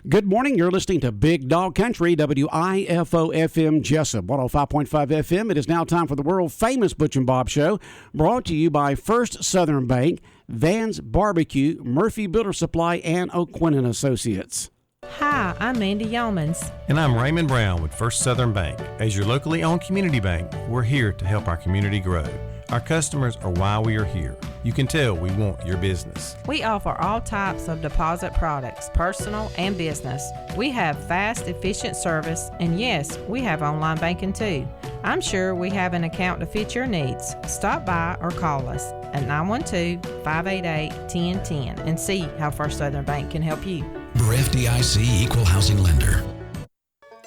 Good morning. You're listening to Big Dog Country, WIFO-FM Jessup, 105.5 FM. It is now time for the world-famous Butch and Bob Show, brought to you by First Southern Bank, Van's Barbecue, Murphy Builder Supply, and O'Quinn & Associates. Hi, I'm Mandy Yeomans. And I'm Raymond Brown with First Southern Bank. As your locally owned community bank, we're here to help our community grow. Our customers are why we are here. You can tell we want your business. We offer all types of deposit products, personal and business. We have fast, efficient service, and yes, we have online banking too. I'm sure we have an account to fit your needs. Stop by or call us at 912-588-1010 and see how First Southern Bank can help you. We're FDIC Equal Housing Lender.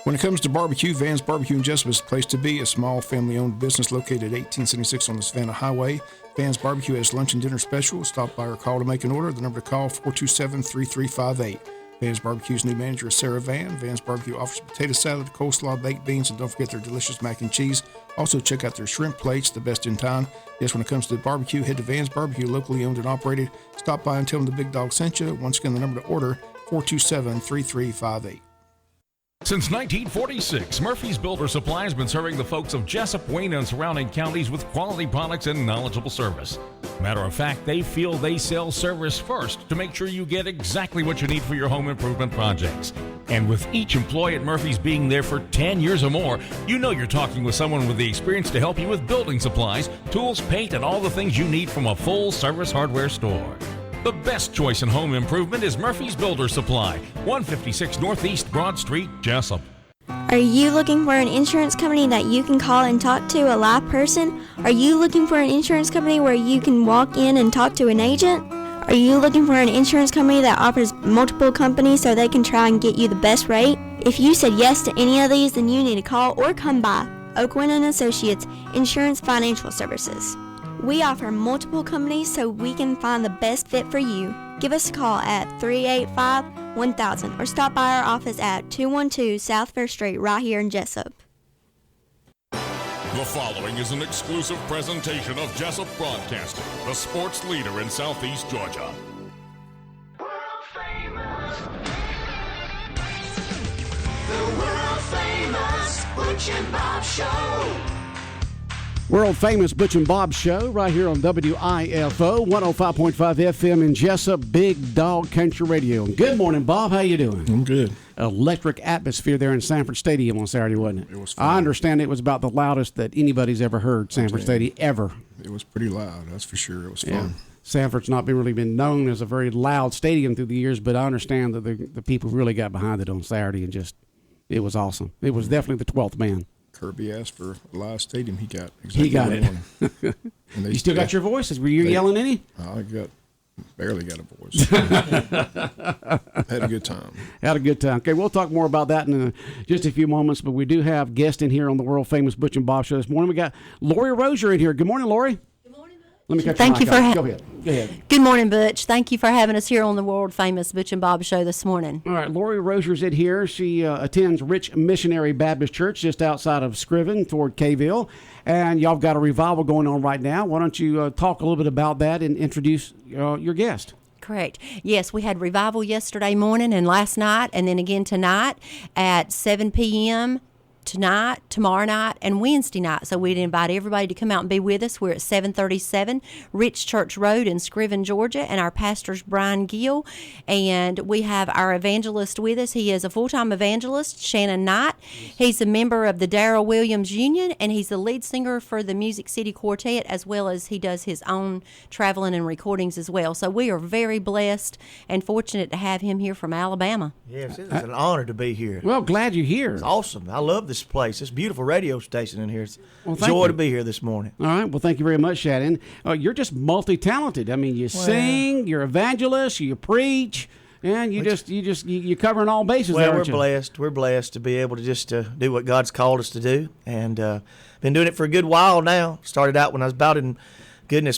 When it comes to barbecue, Van's Barbecue in Jessup is the place to be. A small family-owned business located at 1876 on the Savannah Highway. Van's Barbecue has lunch and dinner special. Stop by or call to make an order. The number to call, 427-3358. Van's Barbecue's new manager is Sarah Van. Van's Barbecue offers potato salad, coleslaw, baked beans, and don't forget their delicious mac and cheese. Also, check out their shrimp plates, the best in town. Yes, when it comes to barbecue, head to Van's Barbecue, locally owned and operated. Stop by and tell them the Big Dog sent you. Once again, the number to order, 427-3358. Since 1946, Murphy's Builder Supply has been serving the folks of Jessup, Wayne, and surrounding counties with quality products and knowledgeable service. Matter of fact, they feel they sell service first to make sure you get exactly what you need for your home improvement projects. And with each employee at Murphy's being there for 10 years or more, you know you're talking with someone with the experience to help you with building supplies, tools, paint, and all the things you need from a full-service hardware store. The best choice in home improvement is Murphy's Builder Supply, 156 Northeast Broad Street, Jessup. Are you looking for an insurance company that you can call and talk to a live person? Are you looking for an insurance company where you can walk in and talk to an agent? Are you looking for an insurance company that offers multiple companies so they can try and get you the best rate? If you said yes to any of these, then you need to call or come by O'Quinn & Associates Insurance Financial Services. We offer multiple companies so we can find the best fit for you. Give us a call at 385-1000 or stop by our office at 212 South Fair Street right here in Jessup. The following is an exclusive presentation of Jessup Broadcasting, the sports leader in Southeast Georgia. World famous. The world famous Butch and Bob Show. World-famous Butch and Bob Show right here on WIFO, 105.5 FM in Jessup, Big Dog Country Radio. Good morning, Bob. How you doing? I'm good. Electric atmosphere there in Sanford Stadium on Saturday, wasn't it? It was fun. I understand it was about the loudest that anybody's ever heard, Sanford Stadium, ever. It was pretty loud, that's for sure. It was fun. Yeah. Sanford's not really been known as a very loud stadium through the years, but I understand that the people really got behind it on Saturday and it was awesome. It was definitely the 12th man. Kirby asked for a live stadium. He got it. You still got your voices? Were you yelling any? I barely got a voice. Had a good time. Had a good time. Okay, we'll talk more about that in just a few moments, but we do have guests in here on the world-famous Butch and Bob Show this morning. We got Lori Rozier in here. Good morning, Lori. Let me cut Thank you for Go ahead. Good morning, Butch. Thank you for having us here on the world famous Butch and Bob Show this morning. All right, Lori Rozier's in here. She attends Ritch Missionary Baptist Church just outside of Screven toward Kville, and y'all got a revival going on right now. Why don't you talk a little bit about that and introduce your guest? Correct. Yes, we had revival yesterday morning and last night, and then again tonight at 7 p.m., tonight, tomorrow night, and Wednesday night. So we'd invite everybody to come out and be with us. We're at 737 Ritch Church Road in Screven, Georgia, and our pastor's Brian Gill. And we have our evangelist with us. He is a full-time evangelist, Shannon Knight. He's a member of the Darrell Williams Union, and he's the lead singer for the Music City Quartet, as well as he does his own traveling and recordings as well. So we are very blessed and fortunate to have him here from Alabama. Yes, it's an honor to be here. Well, glad you're here. It's awesome. I love this place. This beautiful radio station in here. It's a joy to be here this morning. All right. Well, thank you very much, Shannon. You're just multi-talented. I mean, you sing, you're evangelist, you preach, and you're covering all bases. Well, there, we're blessed. We're blessed to be able to just do what God's called us to do, and been doing it for a good while now. Started out when I was about in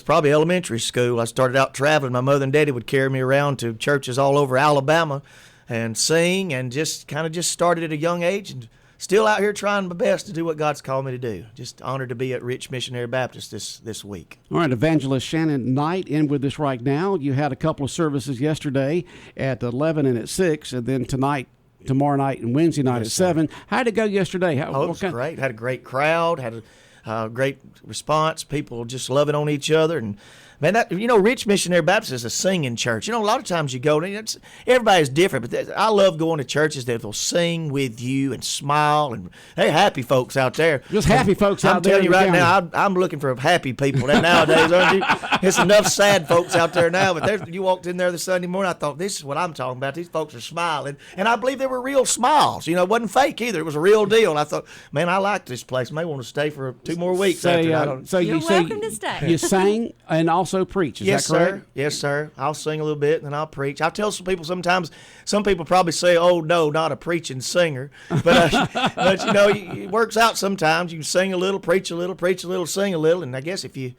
probably elementary school. I started out traveling. My mother and daddy would carry me around to churches all over Alabama and sing, and just started at a young age and still out here trying my best to do what God's called me to do. Just honored to be at Ritch Missionary Baptist this week. All right, Evangelist Shannon Knight in with us right now. You had a couple of services yesterday at 11 and at 6, and then tomorrow night and Wednesday night at 7. How did it go yesterday? It was great. Had a great crowd, had a great response. People just loving on each other. And man, Ritch Missionary Baptist is a singing church. A lot of times you go, everybody's different, but I love going to churches that will sing with you and smile. And hey, happy folks out there. Just happy folks out there. I'm telling you right now, I'm looking for happy people nowadays, aren't you? There's enough sad folks out there now, but you walked in there this Sunday morning, I thought, this is what I'm talking about. These folks are smiling. And I believe they were real smiles. It wasn't fake either. It was a real deal. And I thought, man, I like this place. I may want to stay for 2 more weeks. You're welcome to stay. You sang and also preach. Is that correct? Sir. Yes, sir. I'll sing a little bit and then I'll preach. I'll tell some people sometimes. Some people probably say, "Oh no, not a preaching singer," but it works out sometimes. You sing a little, preach a little, sing a little, and I guess if you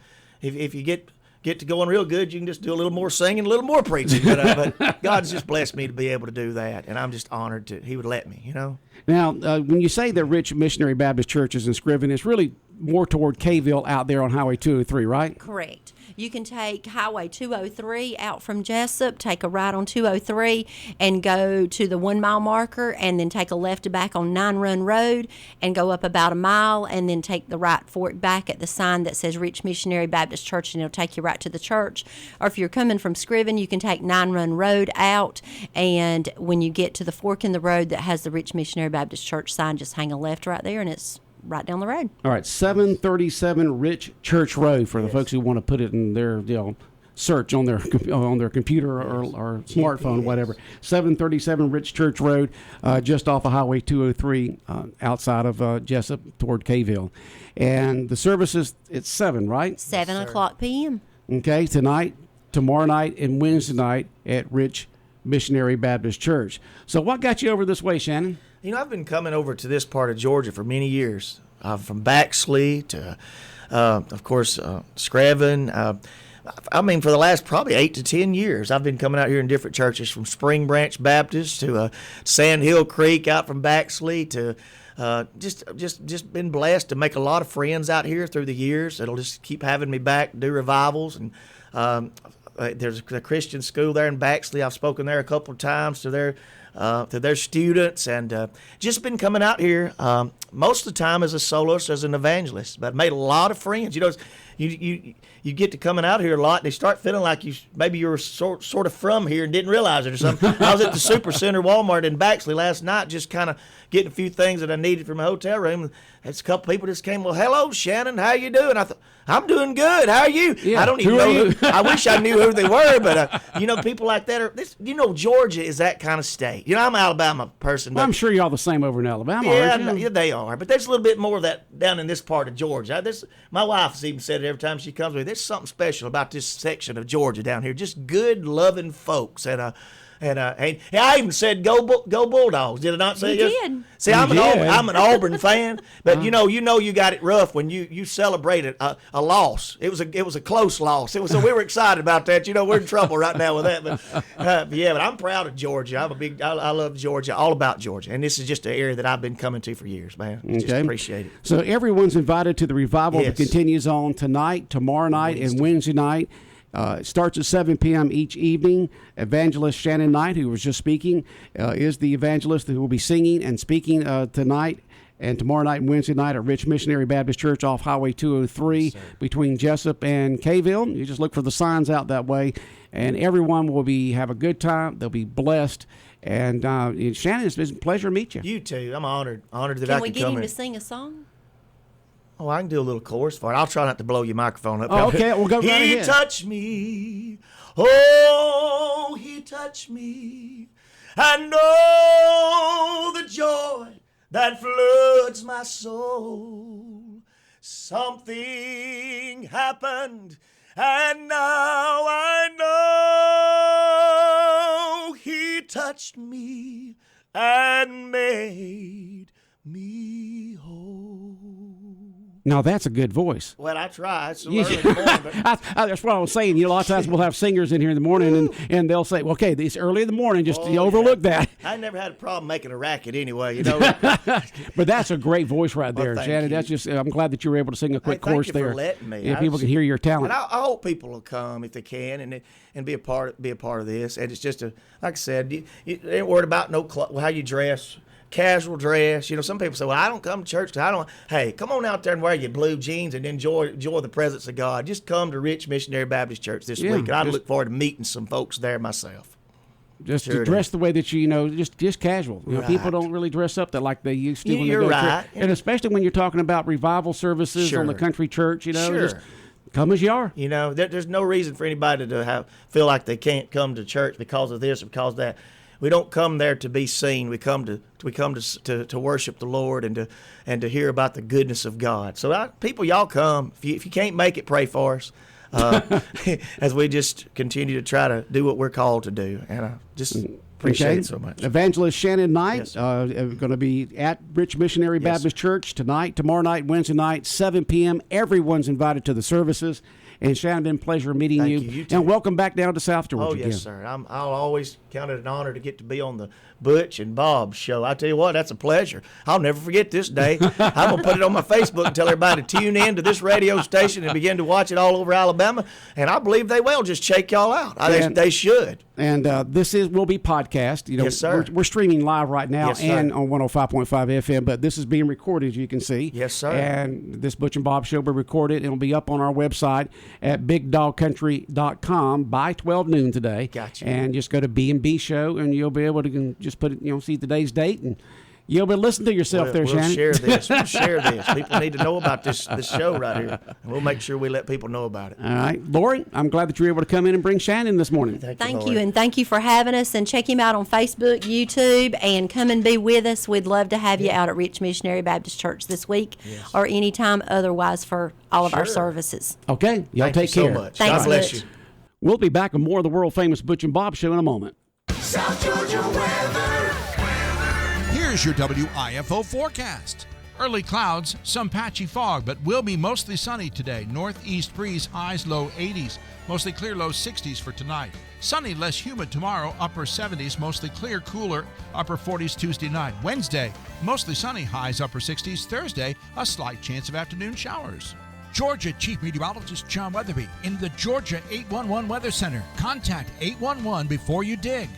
get to going real good, you can just do a little more singing, a little more preaching. But God's just blessed me to be able to do that, and I'm just honored He would let me. Now, when you say that Ritch Missionary Baptist Church is in Screven, it's really more toward Kayville out there on Highway 203, right? Correct. You can take Highway 203 out from Jessup, take a right on 203, and go to the 1 mile marker, and then take a left back on 9 Run Road, and go up about a mile, and then take the right fork back at the sign that says Ritch Missionary Baptist Church, and it'll take you right to the church. Or if you're coming from Screven, you can take 9 Run Road out, and when you get to the fork in the road that has the Ritch Missionary Baptist Church sign, just hang a left right there, and it's right down the road. All right, 737 Ritch Church Road for the folks who want to put it in their search on their computer or smartphone, whatever. 737 Ritch Church Road, just off of Highway 203, outside of Jessup toward Kayville. And the service is at 7, right? 7 o'clock p.m. Okay, tonight, tomorrow night, and Wednesday night at Ritch Missionary Baptist Church. So what got you over this way, Shannon? I've been coming over to this part of Georgia for many years. From Baxley to, of course, Screven. For the last probably 8 to 10 years, I've been coming out here in different churches, from Spring Branch Baptist to Sand Hill Creek out from Baxley to just been blessed to make a lot of friends out here through the years. It'll just keep having me back, do revivals. And there's a Christian school there in Baxley. I've spoken there a couple of times to their students, and just been coming out here most of the time as a soloist, as an evangelist, but made a lot of friends. You get to coming out here a lot, and they start feeling like maybe you were sort of from here and didn't realize it or something. I was at the Super Center Walmart in Baxley last night, just kind of getting a few things that I needed from my hotel room. And a couple people just came, "Well, hello, Shannon, how you doing?" I thought, "I'm doing good. How are you?" Yeah, I don't even know. I wish I knew who they were, but people like that are. Georgia is that kind of state. I'm an Alabama person. But I'm sure y'all the same over in Alabama. Yeah, they are. But there's a little bit more of that down in this part of Georgia. My wife has even said it every time she comes with me. There's something special about this section of Georgia down here. Just good, loving folks. And I even said go Bulldogs. Did I not say you yes? Did. See, I'm an Auburn fan, but you got it rough when you celebrated a loss. It was a close loss. So we were excited about that. We're in trouble right now with that. But I'm proud of Georgia. I love Georgia, all about Georgia, and this is just an area that I've been coming to for years, man. Just appreciate it. So everyone's invited to the revival that Yes. continues on tonight, tomorrow night, and Wednesday night. It starts at 7 p.m. each evening. Evangelist Shannon Knight, who was just speaking, is the evangelist who will be singing and speaking tonight and tomorrow night and Wednesday night at Ritch Missionary Baptist Church off Highway 203 between Jessup and Kayville. You just look for the signs out that way, and everyone will have a good time. They'll be blessed. And Shannon, it's been a pleasure to meet you. You too. I'm honored that I Can could come we get him here. to sing a song? Oh, I can do a little chorus for it. I'll try not to blow your microphone up. Oh, okay, we'll go right ahead. He touched me. Oh, he touched me. I know the joy that floods my soul. Something happened, and now I know he touched me and made me whole. Now that's a good voice. Well, I try. It's early in the morning, but That's what I was saying. A lot of times we'll have singers in here in the morning, and they'll say, well, "Okay, it's early in the morning. Just overlook that." I never had a problem making a racket anyway. But that's a great voice right there, thank Shannon. you. That's just. I'm glad that you were able to sing a quick chorus thank you there. for letting me. And people can hear your talent. And I hope people will come if they can and be a part of this. And it's just like I said, you ain't worried about how you dress. Casual dress, some people say, "Well, I don't come to church because I don't." Hey, come on out there and wear your blue jeans and enjoy the presence of God. Just come to Ritch Missionary Baptist Church this week, and I look forward to meeting some folks there myself. Just to dress the way that just casual. Right. People don't really dress up like they used to when You're they go to right. church. And especially when you're talking about revival services on the country church, just come as you are. There's no reason for anybody to feel like they can't come to church because of this or because of that. We don't come there to be seen. We come to worship the Lord and to hear about the goodness of God. So people, y'all come. If you can't make it, pray for us as we just continue to try to do what we're called to do. And I just appreciate it so much. Evangelist Shannon Knight going to be at Ritch Missionary Baptist Church tonight, tomorrow night, Wednesday night, 7 p.m. Everyone's invited to the services. And Shannon, been a pleasure meeting you. You too. And welcome back down to South Georgia. Oh, yes, sir. I'll always count it an honor to get to be on the Butch and Bob show. I tell you what, that's a pleasure. I'll never forget this day. I'm going to put it on my Facebook and tell everybody to tune in to this radio station and begin to watch it all over Alabama. And I believe they will just check y'all out. They should. And this will be podcast. Yes, sir. We're streaming live right now Yes, and on 105.5 FM, but this is being recorded, as you can see. Yes, sir. And this Butch and Bob show will be recorded. It'll be up on our website at bigdogcountry.com by 12 noon today. Gotcha. And just go to B&B show, and you'll be able to just put it, see today's date, and you'll be listening to yourself there, Shannon. We'll share this. People need to know about this show right here. And we'll make sure we let people know about it. All right. Lori, I'm glad that you were able to come in and bring Shannon this morning. Thank you, and thank you for having us. And check him out on Facebook, YouTube, and come and be with us. We'd love to have you out at Ritch Missionary Baptist Church this week or anytime otherwise for all of our services. Okay. Y'all Thank take you care. so much. Thanks, God bless Butch. you. We'll be back with more of the world-famous Butch and Bob show in a moment. South Georgia weather. Here's your WIFO forecast. Early clouds, some patchy fog, but will be mostly sunny today. Northeast breeze, highs low 80s. Mostly clear, low 60s for tonight. Sunny, less humid tomorrow, upper 70s. Mostly clear, cooler, upper 40s Tuesday night. Wednesday, mostly sunny, highs upper 60s. Thursday, a slight chance of afternoon showers. Georgia Chief Meteorologist John Weatherby in the Georgia 811 Weather Center. Contact 811 before you dig.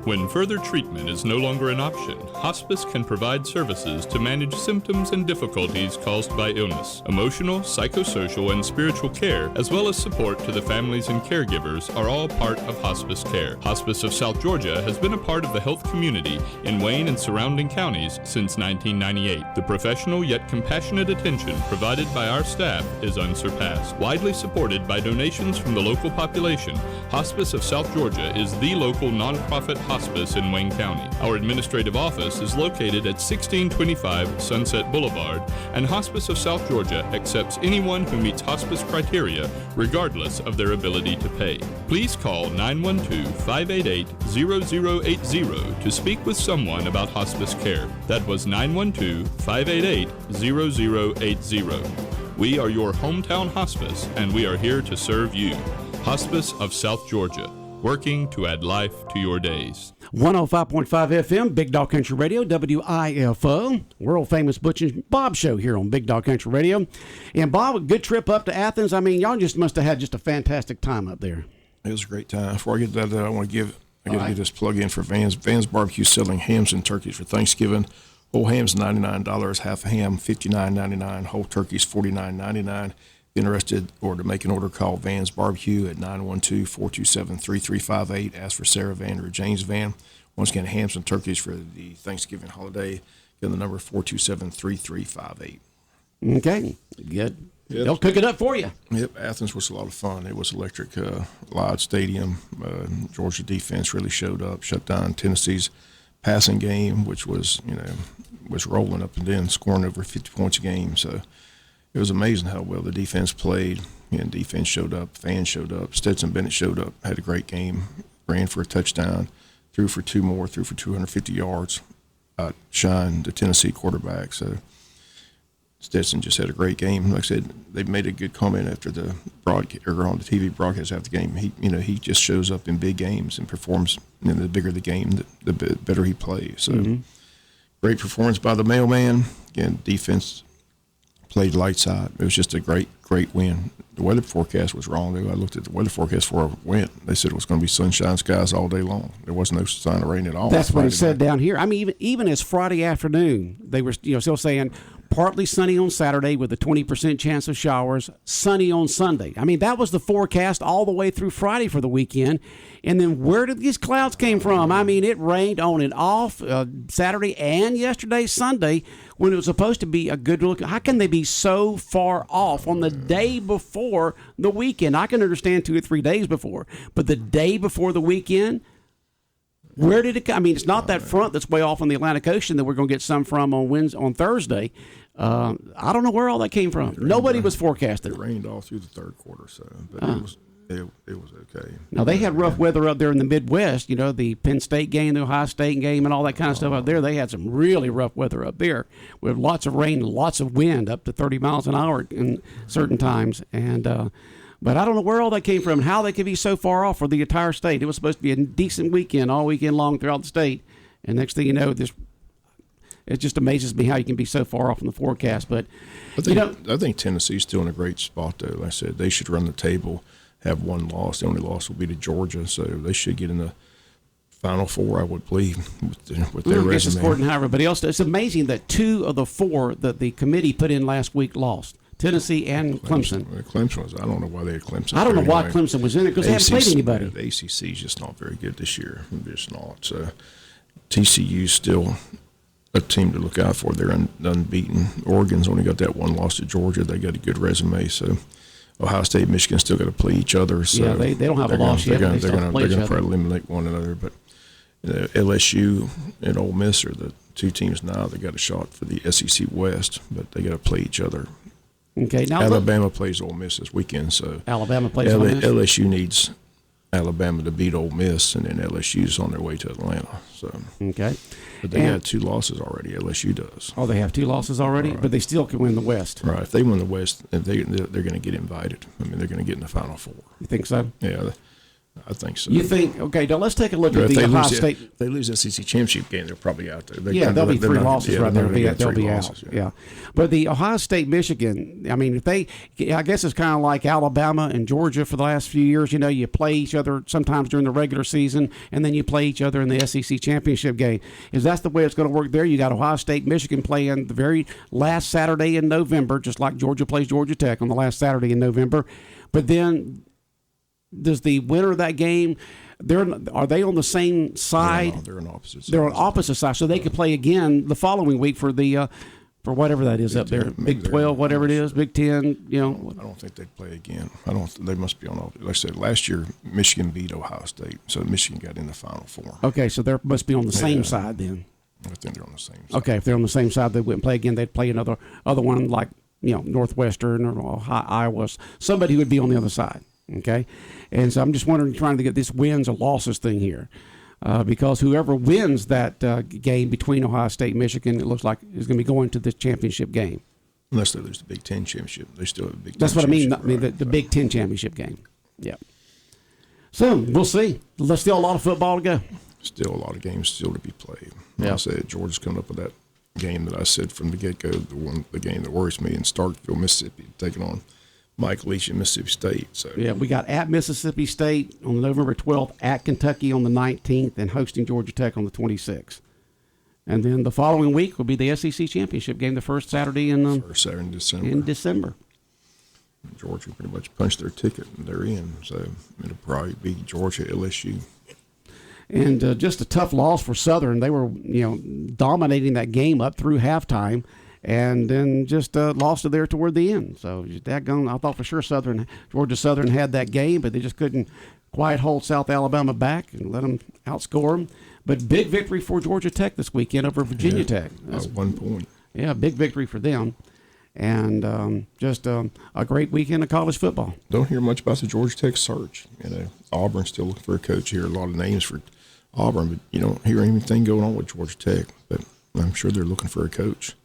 When further treatment is no longer an option, hospice can provide services to manage symptoms and difficulties caused by illness. Emotional, psychosocial, and spiritual care, as well as support to the families and caregivers, are all part of hospice care. Hospice of South Georgia has been a part of the health community in Wayne and surrounding counties since 1998. The professional yet compassionate attention provided by our staff is unsurpassed. Widely supported by donations from the local population, Hospice of South Georgia is the local nonprofit hospice in Wayne County. Our administrative office is located at 1625 Sunset Boulevard, and Hospice of South Georgia accepts anyone who meets hospice criteria, regardless of their ability to pay. Please call 912-588-0080 to speak with someone about hospice care. That was 912-588-0080. We are your hometown hospice, and we are here to serve you. Hospice of South Georgia, working to add life to your days. 105.5 FM, Big Dog Country Radio, WIFO, world-famous Butch and Bob show here on Big Dog Country Radio. And Bob, a good trip up to Athens. I mean, y'all just must have had just a fantastic time up there. It was a great time. Before I get to that, I want to get this plug in for Vans. Vans Barbecue selling hams and turkeys for Thanksgiving. Whole hams $99, half a ham $59.99, whole turkeys $49.99. Interested or to make an order, call Vans Barbecue at 912-427-3358. Ask for Sarah Van or James Van. Once again, hams and turkeys for the Thanksgiving holiday. Get the number 427-3358. Okay, good. Yep. They'll cook it up for you. Yep, Athens was a lot of fun. It was electric, loud stadium. Georgia defense really showed up, shut down Tennessee's passing game, which was rolling up and down, scoring over 50 points a game. So it was amazing how well the defense played. And defense showed up, fans showed up. Stetson Bennett showed up, had a great game, ran for a touchdown, threw for two more, threw for 250 yards, shined the Tennessee quarterback. So Stetson just had a great game. Like I said, they made a good comment after the broadcast or on the TV broadcast after the game. He just shows up in big games and performs. The bigger the game, the better he plays. So great performance by the mailman. Again, defense played lights out. It was just a great win. The weather forecast was wrong. I looked at the weather forecast before I went. They said it was going to be sunshine skies all day long. There was no sign of rain at all. That's what it said down here. I mean, even as Friday afternoon, they were still saying partly sunny on Saturday with a 20% chance of showers, sunny on Sunday. I mean, that was the forecast all the way through Friday for the weekend. And then where did these clouds came from? I mean, it rained on and off Saturday and yesterday, Sunday, when it was supposed to be a good look. How can they be so far off on the day before the weekend? I can understand 2 or 3 days before, but the day before the weekend, where did it come? I mean, it's not that front that's way off on the Atlantic Ocean that we're going to get some from on Thursday. I don't know where all that came from. Nobody was forecasting. It rained all through the third quarter, but it was okay. Now, they had rough weather up there in the Midwest, the Penn State game, the Ohio State game, and all that kind of stuff up there. They had some really rough weather up there with lots of rain and lots of wind, up to 30 miles an hour in certain times. But I don't know where all that came from and how they could be so far off for the entire state. It was supposed to be a decent weekend all weekend long throughout the state. And next thing you know, it just amazes me how you can be so far off in the forecast. But I think Tennessee's still in a great spot, though. Like I said, they should run the table, have one loss. The only loss will be to Georgia, so they should get in the Final Four, I would believe, with their resume. It's according to everybody else. It's amazing that 2 of the 4 that the committee put in last week lost. Tennessee and Clemson. Clemson was. I don't know why they had Clemson. I don't know why Clemson was in it because they haven't played anybody. The ACC is just not very good this year. They're just not. So TCU's still a team to look out for. They're unbeaten. Oregon's only got that one loss to Georgia. They got a good resume. So Ohio State and Michigan still got to play each other. So yeah, they don't have a loss yet. They're going to probably eliminate one another. But LSU and Ole Miss are the 2 teams now that got a shot for the SEC West, but they got to play each other. Okay, now Alabama plays Ole Miss this weekend, so Alabama plays Ole Miss. LSU needs Alabama to beat Ole Miss, and then LSU's on their way to Atlanta. So okay, but they got 2 losses already. LSU does. Oh, they have 2 losses already, right. But they still can win the West. Right. If they win the West, they're going to get invited. I mean, they're going to get in the Final Four. You think so? Yeah. I think so. You think? Okay, now let's take a look at the Ohio State. If they lose the SEC championship game, they're probably out there. They'll be 3 losses right there. They'll be losses, out. Yeah. But the Ohio State, Michigan, I mean, I guess it's kind of like Alabama and Georgia for the last few years. You play each other sometimes during the regular season, and then you play each other in the SEC championship game. Is that the way it's going to work there? You got Ohio State, Michigan playing the very last Saturday in November, just like Georgia plays Georgia Tech on the last Saturday in November. But then does the winner of that game, are they on the same side? No, they're on opposite sides. They're on opposite sides, so they could play again the following week for whatever that is up there, Big 12, whatever it is, Big 10. I don't think they'd play again. They must be on opposite. Like I said, last year Michigan beat Ohio State, so Michigan got in the Final Four. Okay, so they must be on the same side then. I think they're on the same side. Okay, if they're on the same side, they wouldn't play again. They'd play another one like Northwestern or Iowa, somebody who would be on the other side. Okay, and so I'm just trying to get this wins or losses thing here, because whoever wins that game between Ohio State and Michigan, it looks like is going to be going to this championship game. Unless they lose the Big Ten championship, they still have a Big Ten. That's what I mean. Right. The Big Ten championship game. Yeah. So we'll see. There's still a lot of football to go. Still a lot of games still to be played. Yeah. I said Georgia's coming up with that game that I said from the get-go, the game that worries me in Starkville, Mississippi, taking on Mike Leach at Mississippi State. So yeah, we got at Mississippi State on November 12th, at Kentucky on the 19th, and hosting Georgia Tech on the 26th. And then the following week will be the SEC championship game, the first Saturday in December. Georgia pretty much punched their ticket, and they're in. So it'll probably be Georgia, LSU. And just a tough loss for Southern. They were, dominating that game up through halftime, and then just lost it there toward the end. So I thought for sure Georgia Southern had that game, but they just couldn't quite hold South Alabama back and let them outscore them. But big victory for Georgia Tech this weekend over Virginia Tech. That's 1 point. Yeah, big victory for them. And just a great weekend of college football. Don't hear much about the Georgia Tech search. Auburn's still looking for a coach here. A lot of names for Auburn, but you don't hear anything going on with Georgia Tech. But I'm sure they're looking for a coach.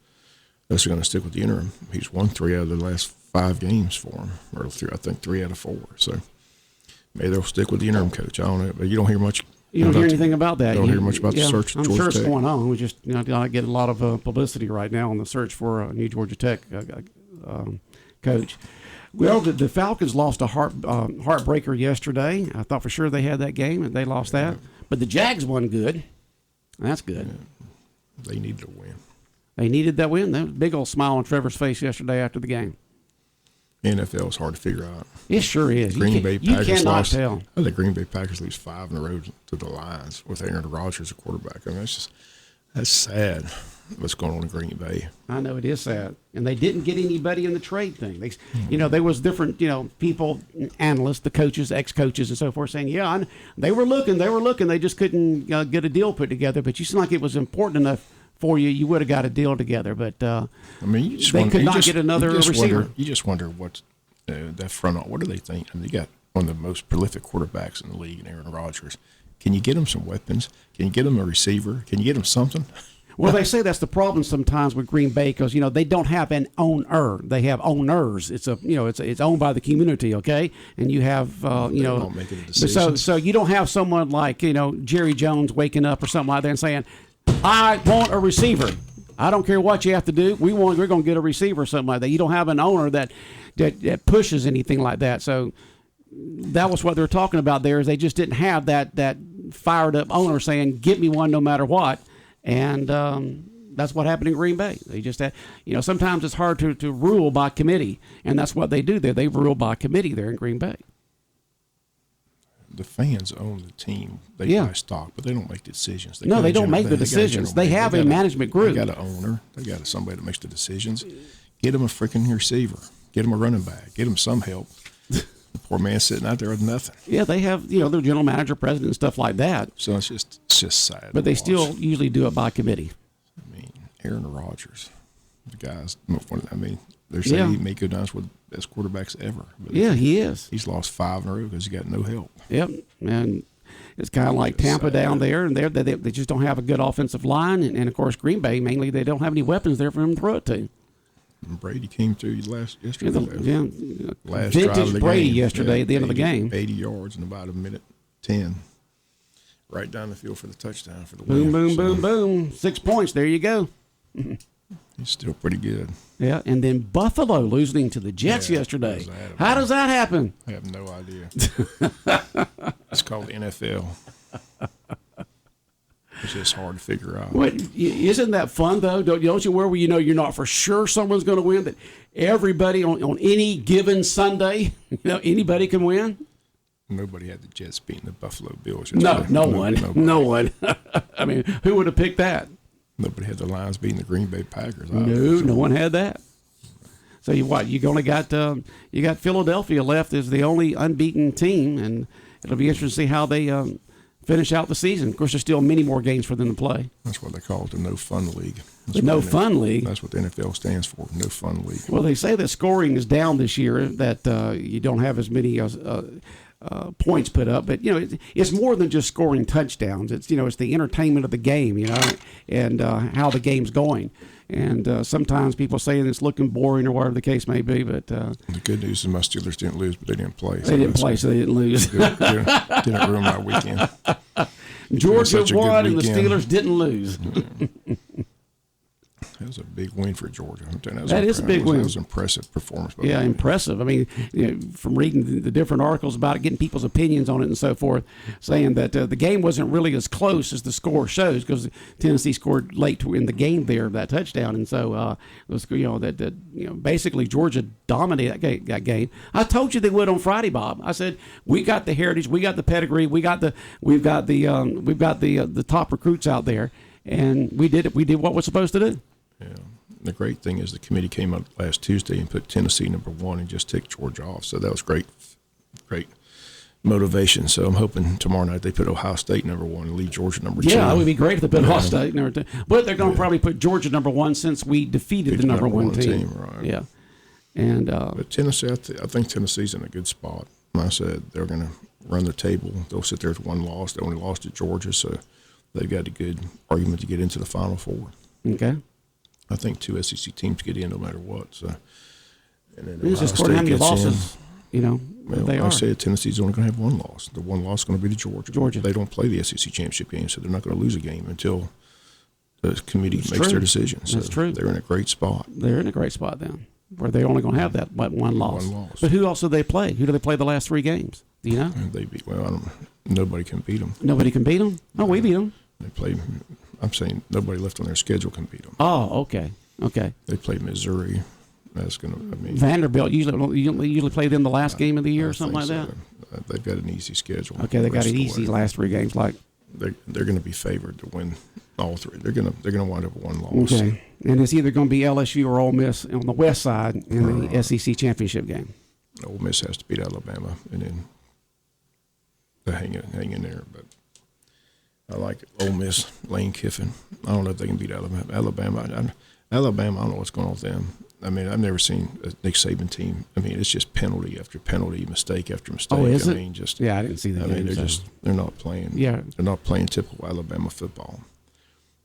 Unless they're going to stick with the interim. He's won 3 out of the last 5 games for him, or I think 3 out of 4. So maybe they'll stick with the interim coach. I don't know, but you don't hear much. You don't hear anything about that. You don't hear much about the search. I'm sure it's going on. We just not get a lot of publicity right now on the search for a new Georgia Tech coach. Well, the Falcons lost a heartbreaker yesterday. I thought for sure they had that game, and they lost that. But the Jags won good. That's good. Yeah. They needed a win. They needed that win. That was a big old smile on Trevor's face yesterday after the game. NFL is hard to figure out. It sure is. Green Bay Packers you cannot lost. tell. I think Green Bay Packers lose 5 in a row to the Lions with Aaron Rodgers as quarterback. I mean, that's sad. What's going on in Green Bay? I know it is sad, and they didn't get anybody in the trade thing. There was different, people, analysts, the coaches, ex-coaches, and so forth, saying, they were looking, they just couldn't get a deal put together. But you seem like it was important enough for you, you would have got a deal together. But they could not get another receiver. You just wonder what that front. What do they think? I mean, you got one of the most prolific quarterbacks in the league, in Aaron Rodgers. Can you get him some weapons? Can you get him a receiver? Can you get him something? Well, they say that's the problem sometimes with Green Bay because they don't have an owner; they have owners. It's it's owned by the community, okay? And you have don't make any decisions. So you don't have someone like Jerry Jones waking up or something like that and saying, "I want a receiver. I don't care what you have to do. We're going to get a receiver," or something like that. You don't have an owner that pushes anything like that. So that was what they're talking about there. Is they just didn't have that fired up owner saying, "Get me one no matter what." And that's what happened in Green Bay. They just had, sometimes it's hard to rule by committee, and that's what they do there. They rule by committee there in Green Bay. The fans own the team. They buy stock, but they don't make the decisions. They don't make the decisions. They have a management group. They got an owner. They got somebody that makes the decisions. Get them a freaking receiver. Get them a running back. Get them some help. The poor man sitting out there with nothing. Yeah, they have their general manager, president, and stuff like that. So it's just sad. But they still usually do it by committee. I mean, Aaron Rodgers, the guy's. I mean, they're saying he may go down with the best quarterbacks ever. But he is. He's lost 5 in a row because he got no help. Yep, and it's kind of like Tampa down there, and they just don't have a good offensive line, and of course Green Bay mainly they don't have any weapons there for him to throw it to. And Brady came through yesterday. Last vintage drive of the Brady game. yesterday at the end of the game. 80 yards in about a minute 10. Right down the field for the touchdown for the boom, win. Boom, boom, boom. 6 points. There you go. He's still pretty good. Yeah, and then Buffalo losing to the Jets yesterday. How does that happen? I have no idea. It's called the NFL. It's just hard to figure out. Isn't that fun, though? Don't you where you're not for sure someone's going to win, that everybody on any given Sunday, anybody can win? Nobody had the Jets beating the Buffalo Bills. No one. I mean, who would have picked that? Nobody had the Lions beating the Green Bay Packers. No one had that. So you only got you got Philadelphia left as the only unbeaten team, and it'll be interesting to see how they finish out the season. Of course, there's still many more games for them to play. That's what they call it, the No Fun League. The No Fun League? That's what the NFL stands for, No Fun League. Well, they say that scoring is down this year, that you don't have as many points put up. But, it's more than just scoring touchdowns. It's, it's the entertainment of the game, and how the game's going. And sometimes people say it's looking boring or whatever the case may be. But the good news is my Steelers didn't lose, but they didn't play. They didn't play, so they didn't lose. Didn't ruin my weekend. Georgia won, and the Steelers didn't lose. That was a big win for Georgia. That is a big win. That was an impressive performance. Impressive. I mean, from reading the different articles about it, getting people's opinions on it and so forth, saying that the game wasn't really as close as the score shows because Tennessee scored late in the game there, that touchdown, and so it was basically Georgia dominated that game. I told you they would on Friday, Bob. I said we got the heritage, we got the pedigree, we've got the top recruits out there, and we did it. We did what we're supposed to do. Yeah. The great thing is the committee came up last Tuesday and put Tennessee #1 and just took Georgia off. So that was great motivation. So I'm hoping tomorrow night they put Ohio State #1 and leave Georgia #2. Yeah, it would be great if they put Ohio State #2. But they're going to probably put Georgia #1 since we defeated the #1 team. Right. Yeah. And but Tennessee, I think Tennessee's in a good spot. I said they're going to run the table. They'll sit there with 1 loss. They only lost to Georgia, so they've got a good argument to get into the Final Four. Okay. I think 2 SEC teams get in no matter what. So, and then it's just according to how many losses, well, they are. I say Tennessee's only going to have one loss. The one loss is going to be to Georgia. They don't play the SEC championship game, so they're not going to lose a game until the committee makes their decision. So That's true. They're in a great spot. They're in a great spot then, where they're only going to have that one loss. One loss. But who else do they play? Who do they play the last 3 games? Do you know? They beat. Well, I don't. Nobody can beat them. Nobody can beat them? Oh, we beat them. They play. I'm saying nobody left on their schedule can beat them. Oh, okay. They play Missouri. That's going to. I mean, Vanderbilt usually play them the last game of the year or something like that. They've got an easy schedule. Okay, they got an easy last 3 games. Like they're going to be favored to win all 3. They're going to wind up with 1 loss. Okay, and it's either going to be LSU or Ole Miss on the west side in the SEC championship game. Ole Miss has to beat Alabama, and then they hang in there. But I like it. Ole Miss, Lane Kiffin. I don't know if they can beat Alabama. Alabama, I don't know what's going on with them. I mean, I've never seen a Nick Saban team. I mean, it's just penalty after penalty, mistake after mistake. Oh, is it? I mean, just I didn't see that. I mean, they're not playing. Yeah, they're not playing typical Alabama football.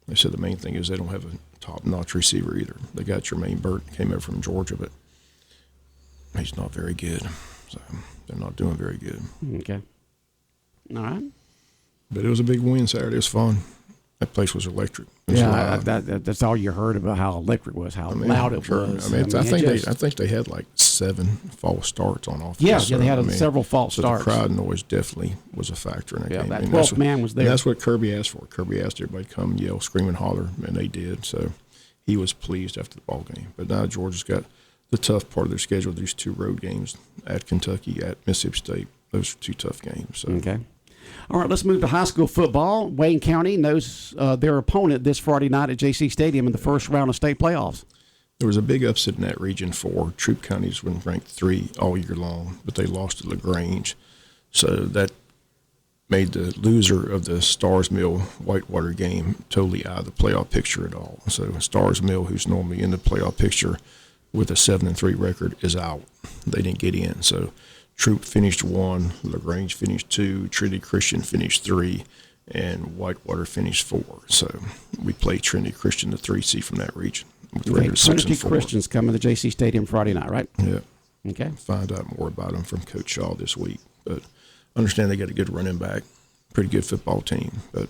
They said the main thing is they don't have a top-notch receiver either. They got Jermaine Burton, came over from Georgia, but he's not very good. So they're not doing very good. Okay. All right. But it was a big win Saturday. It was fun. That place was electric. That's all you heard about how electric was, how loud it was. I think they had like 7 false starts on offense. Yeah, they had several false starts. The crowd noise definitely was a factor in that game. That 12th man was there. That's what Kirby asked for. Kirby asked everybody to come yell, scream, and holler, and they did. So he was pleased after the ball game. But now Georgia's got the tough part of their schedule. These 2 road games at Kentucky, at Mississippi State. Those are 2 tough games. So. Okay. All right, let's move to high school football. Wayne County knows their opponent this Friday night at JC Stadium in the first round of state playoffs. There was a big upset in that region for Troop County's been ranked 3 all year long, but they lost to LaGrange. So that made the loser of the Stars Mill Whitewater game totally out of the playoff picture at all. So Stars Mill, who's normally in the playoff picture with a 7-3 record, is out. They didn't get in. So Troop finished 1, LaGrange finished 2, Trinity Christian finished 3, and Whitewater finished 4. So we played Trinity Christian, the 3 seed from that region. Trinity Christian's coming to JC Stadium Friday night, right? Yeah. Okay. Find out more about them from Coach Shaw this week. But understand they got a good running back, pretty good football team. But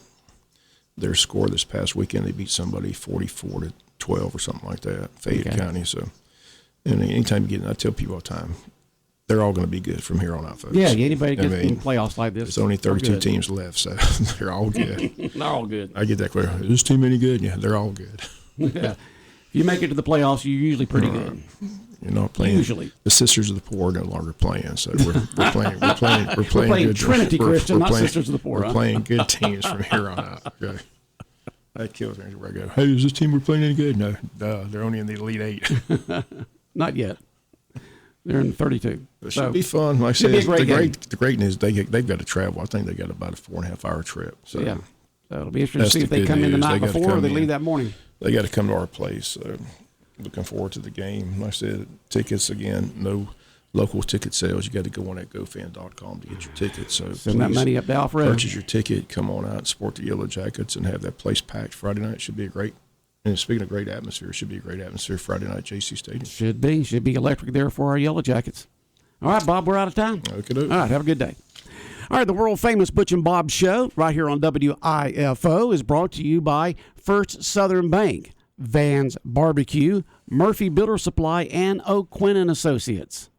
their score this past weekend, they beat somebody 44-12 or something like that, Fayette County. So and anytime you get in, I tell people all the time, they're all going to be good from here on out, folks. Yeah, anybody gets in playoffs like this. There's only 32 teams left, so they're all good. They're all good. I get that clear. Is this team any good? Yeah, they're all good. Yeah. If you make it to the playoffs, you're usually pretty good. You're not playing. Usually, the Sisters of the Poor are no longer playing, so we're playing good. Trinity Christian, not Sisters of the Poor. We're playing good teams from here on out. Okay. That kills me where I go. Hey, is this team we're playing any good? No, they're only in the Elite 8. Not yet. They're in 32. It should be fun. Like I said, the great news they've got to travel. I think they got about a 4.5-hour trip. So yeah, so it'll be interesting to see if they come in the night before or they leave that morning. They got to come to our place. So looking forward to the game. Like I said, tickets again. No local ticket sales. You got to go on at GoFan.com to get your tickets. So send that money up to Alfred. Purchase your ticket. Come on out and support the Yellow Jackets and have that place packed Friday night. Should be a great. And speaking of great atmosphere, it should be a great atmosphere Friday night at JC Stadium. Should be electric there for our Yellow Jackets. All right, Bob, we're out of time. Okay. All right, have a good day. All right, the world-famous Butch and Bob Show right here on WIFO is brought to you by First Southern Bank, Van's Barbecue, Murphy Builder Supply, and Oak Quinn & Associates.